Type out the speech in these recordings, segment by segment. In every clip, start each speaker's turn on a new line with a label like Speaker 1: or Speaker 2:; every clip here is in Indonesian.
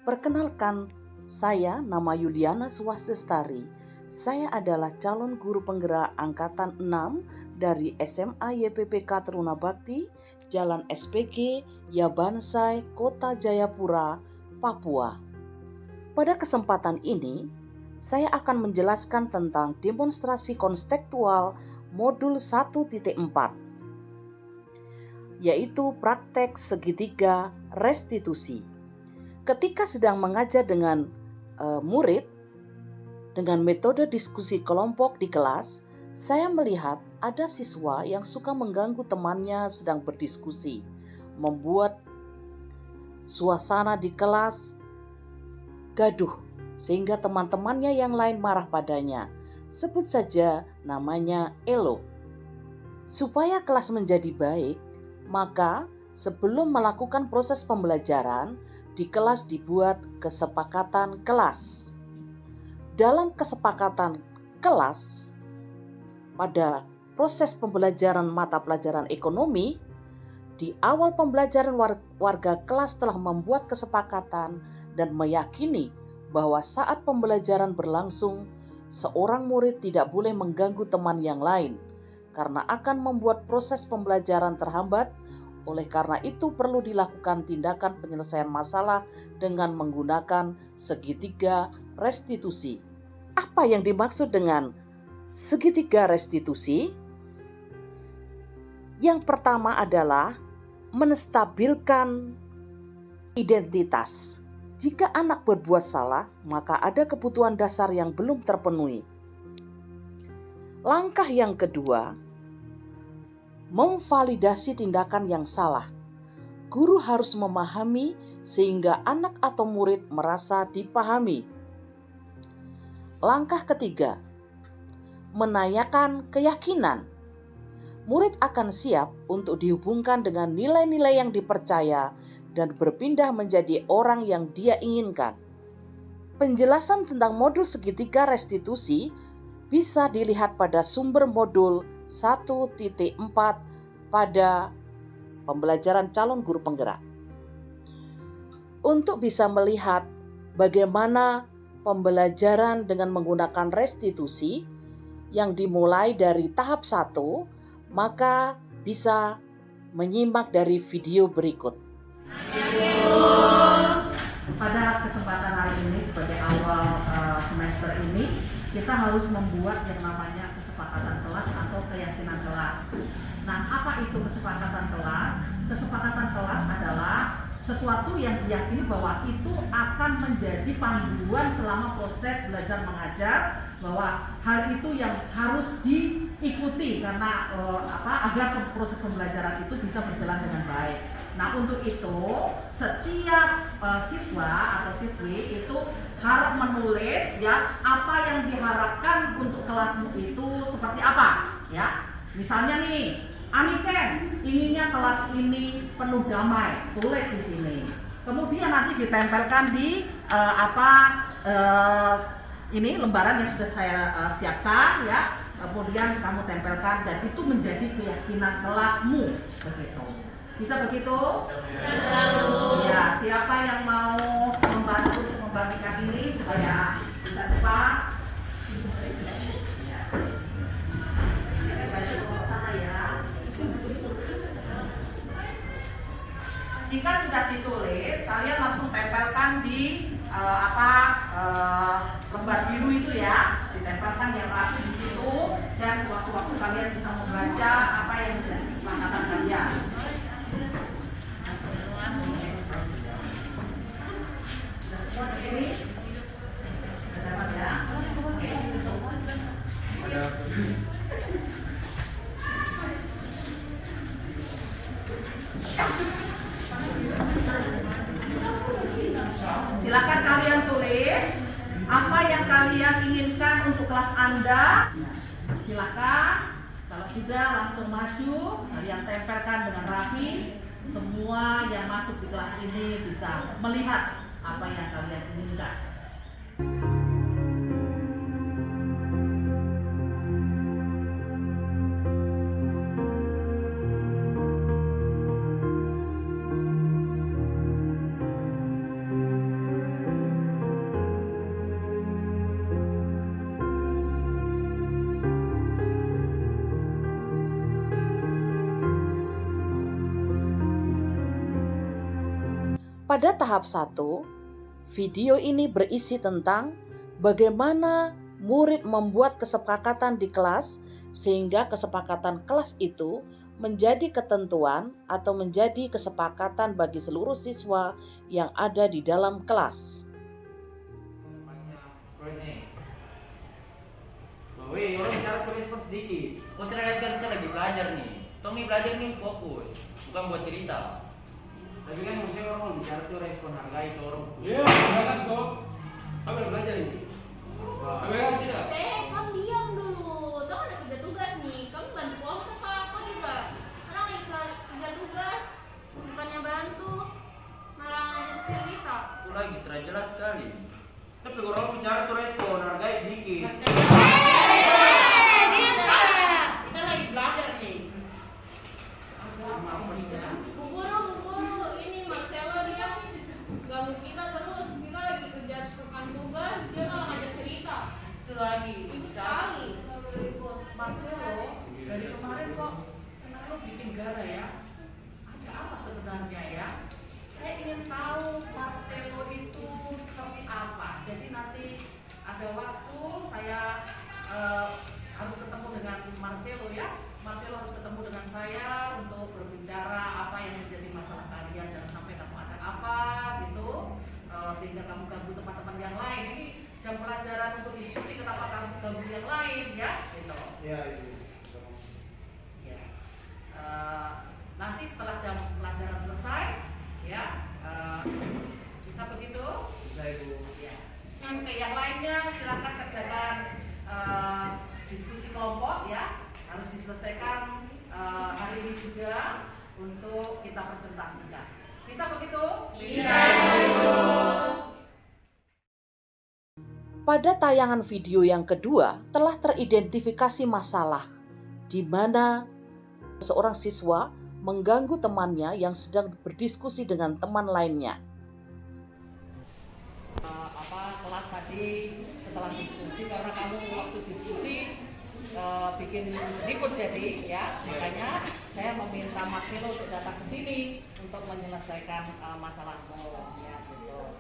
Speaker 1: Perkenalkan, saya nama Yuliana Swastestari. Saya adalah calon guru penggerak angkatan 6 dari SMA YPPK Teruna Bakti, Jalan SPG, Yabansai, Kota Jayapura, Papua. Pada kesempatan ini, saya akan menjelaskan tentang demonstrasi konstekstual modul 1.4, yaitu praktek segitiga restitusi. Ketika sedang mengajar dengan murid dengan metode diskusi kelompok di kelas, saya melihat ada siswa yang suka mengganggu temannya sedang berdiskusi, membuat suasana di kelas gaduh sehingga teman-temannya yang lain marah padanya. Sebut saja namanya Elo. Supaya kelas menjadi baik, maka sebelum melakukan proses pembelajaran, di kelas dibuat kesepakatan kelas. Dalam kesepakatan kelas, pada proses pembelajaran mata pelajaran ekonomi, di awal pembelajaran warga kelas telah membuat kesepakatan dan meyakini bahwa saat pembelajaran berlangsung, seorang murid tidak boleh mengganggu teman yang lain, karena akan membuat proses pembelajaran terhambat. Oleh karena itu perlu dilakukan tindakan penyelesaian masalah dengan menggunakan segitiga restitusi. Apa yang dimaksud dengan segitiga restitusi? Yang pertama adalah menstabilkan identitas. Jika anak berbuat salah, maka ada kebutuhan dasar yang belum terpenuhi. Langkah yang kedua, memvalidasi tindakan yang salah. Guru harus memahami sehingga anak atau murid merasa dipahami. Langkah ketiga, menanyakan keyakinan. Murid akan siap untuk dihubungkan dengan nilai-nilai yang dipercaya dan berpindah menjadi orang yang dia inginkan. Penjelasan tentang modul segitiga restitusi bisa dilihat pada sumber modul 1.4 pada pembelajaran calon guru penggerak. Untuk bisa melihat bagaimana pembelajaran dengan menggunakan restitusi yang dimulai dari tahap 1, maka bisa menyimak dari video berikut.
Speaker 2: Pada kesempatan hari ini sebagai awal semester ini, kita harus membuat yang namanya kesepakatan kelas atau keyakinan kelas. Nah, apa itu kesepakatan kelas? Kesepakatan kelas adalah sesuatu yang diyakini bahwa itu akan menjadi panduan selama proses belajar mengajar, bahwa hal itu yang harus diikuti karena agar proses pembelajaran itu bisa berjalan dengan baik. Nah, untuk itu setiap siswa atau siswi itu harus menulis ya apa yang diharapkan untuk kelasmu itu seperti apa ya. Misalnya nih, Aniken inginnya kelas ini penuh damai, tulis di sini. Kemudian nanti ditempelkan di ini lembaran yang sudah saya siapkan ya. Kemudian kamu tempelkan dan itu menjadi keyakinan kelasmu begitu. Bisa begitu? Ya, siapa yang mau membantu untuk membagikan ini supaya bisa cepat? Jika sudah ditulis, kalian langsung tempelkan di lembar biru itu ya, ditempelkan yang rapi di situ, dan sewaktu-waktu kalian bisa membaca apa yang menjadi kesepakatan kalian. Silakan kalian tulis apa yang kalian inginkan untuk kelas Anda. Silakan. Kalau sudah langsung maju, kalian tempelkan dengan rapi. Semua yang masuk di kelas ini bisa melihat apa yang kalian inginkan.
Speaker 1: Pada tahap 1, video ini berisi tentang bagaimana murid membuat kesepakatan di kelas sehingga kesepakatan kelas itu menjadi ketentuan atau menjadi kesepakatan bagi seluruh siswa yang ada di dalam kelas.
Speaker 3: Woi, orang bicara respon sedikit.
Speaker 4: Kontra kan kita lagi belajar nih. Tommy belajar nih fokus, bukan buat cerita.
Speaker 3: Tapi kan maksudnya orang mau bicara tuh respon hargai itu orang.
Speaker 5: Iya, kan kok. Kamu udah belajar ini. Kamu kan tidak?
Speaker 6: Kamu diam dulu. Kamu ada kerja tugas nih. Kamu bantu kelompok apa? Kamu juga. Orang lagi kerja tugas, bukannya bantu, malah ngajak cerita.
Speaker 4: Aku lagi terlalu jelas sekali.
Speaker 3: Tapi kalau orang bicara tuh respon hargai sedikit.
Speaker 6: Diam sekarang.
Speaker 2: Kita lagi belajar nih.
Speaker 6: Bu guru, ini Marcelo dia ganggu kita terus. Kita lagi kerja tugas, dia malah ngajak cerita.
Speaker 2: Itu lagi.
Speaker 6: Ribut sekali.
Speaker 2: Marcelo, dari kemarin kok selalu bikin gara ya? Ada apa sebenarnya ya? Saya ingin tahu Marcelo itu seperti apa. Jadi nanti ada waktu saya harus ketemu dengan Marcelo ya. Marcelo harus ketemu dengan saya untuk berbicara apa yang menjadi masalah kalian. Jangan sampai kamu ada apa gitu, sehingga kamu ganggu teman-teman yang lain. Ini jam pelajaran untuk diskusi, kenapa kamu ganggu yang lain ya? Gitu.
Speaker 3: Iya, itu.
Speaker 2: Ya. Nanti setelah jam pelajaran selesai, ya bisa begitu.
Speaker 3: Bisa Ibu.
Speaker 2: Ya. Oke, yang lainnya silakan kerjakan diskusi kelompok ya. Harus diselesaikan hari ini juga untuk kita presentasikan. Bisa begitu?
Speaker 6: Bisa.
Speaker 1: Pada tayangan video yang kedua telah teridentifikasi masalah di mana seorang siswa mengganggu temannya yang sedang berdiskusi dengan teman lainnya.
Speaker 2: Kelas tadi setelah diskusi, karena kamu waktu diskusi bikin ribut jadi ya, makanya saya meminta Marcelo untuk datang ke sini untuk menyelesaikan masalahmu ya gitu.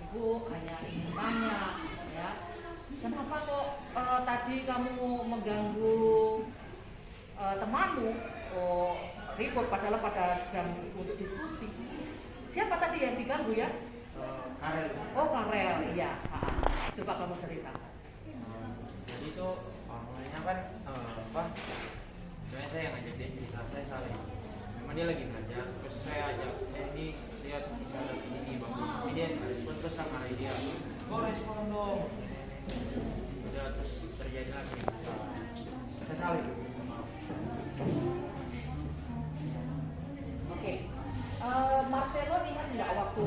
Speaker 2: Ibu hanya ingin tanya ya, kenapa kok tadi kamu mengganggu temanmu ribut padahal pada jam untuk diskusi? Siapa tadi yang diganggu ya?
Speaker 3: Karel.
Speaker 2: Oh, Karel, iya. Coba kamu cerita.
Speaker 3: Jadi itu mulainya kan sebenarnya saya yang ngajak dia cerita, saya salah. Memang dia lagi ngajar, terus saya ajak, ini lihat cara ini bagus. Ini dia respon terus sama dia. Kok respon dong? Udah terus terjadi lagi. Saya salah itu. Maaf.
Speaker 2: Oke. Marcelo ingat nggak waktu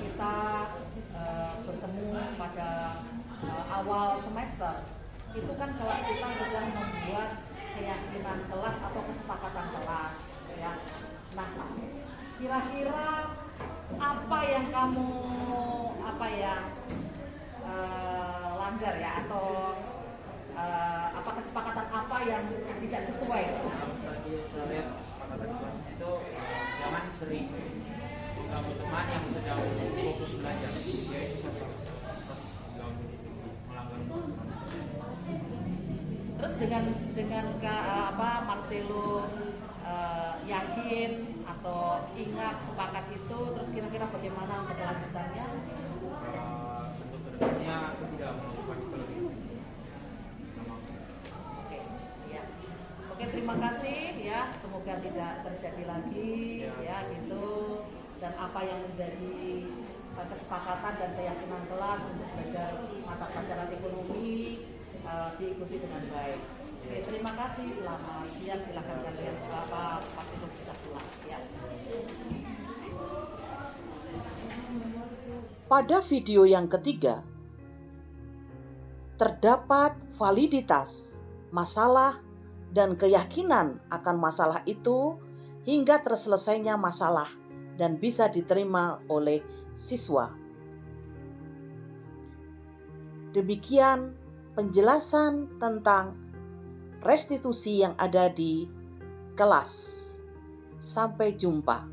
Speaker 2: kita bertemu pada awal semester? Itu kan kelas kita sedang membuat keyakinan kelas atau kesepakatan kelas ya. Nah, kira-kira apa yang kamu langgar ya, atau apa kesepakatan apa yang tidak sesuai?
Speaker 3: Tadi saya lihat kesepakatan kelas itu jangan sering mengganggu teman yang sedang fokus belajar. Ya itu satu pas ganggu itu melanggar.
Speaker 2: Terus dengan Marcelo yakin atau ingat sepakat itu, terus kira-kira bagaimana untuk kelanjutannya?
Speaker 3: Untuk kedepannya saya tidak melakukan itu lagi.
Speaker 2: Oke, ya. Oke, terima kasih ya. Semoga tidak terjadi lagi ya gitu. Dan apa yang menjadi kesepakatan dan keyakinan kelas untuk belajar mata pelajaran ekonomi diikuti dengan baik. Oke, terima kasih. Selamat siang. Silakan kalian pasti bisa pulang ya.
Speaker 1: Pada video yang ketiga, terdapat validitas masalah dan keyakinan akan masalah itu hingga terselesainya masalah dan bisa diterima oleh siswa. Demikian penjelasan tentang restitusi yang ada di kelas. Sampai jumpa.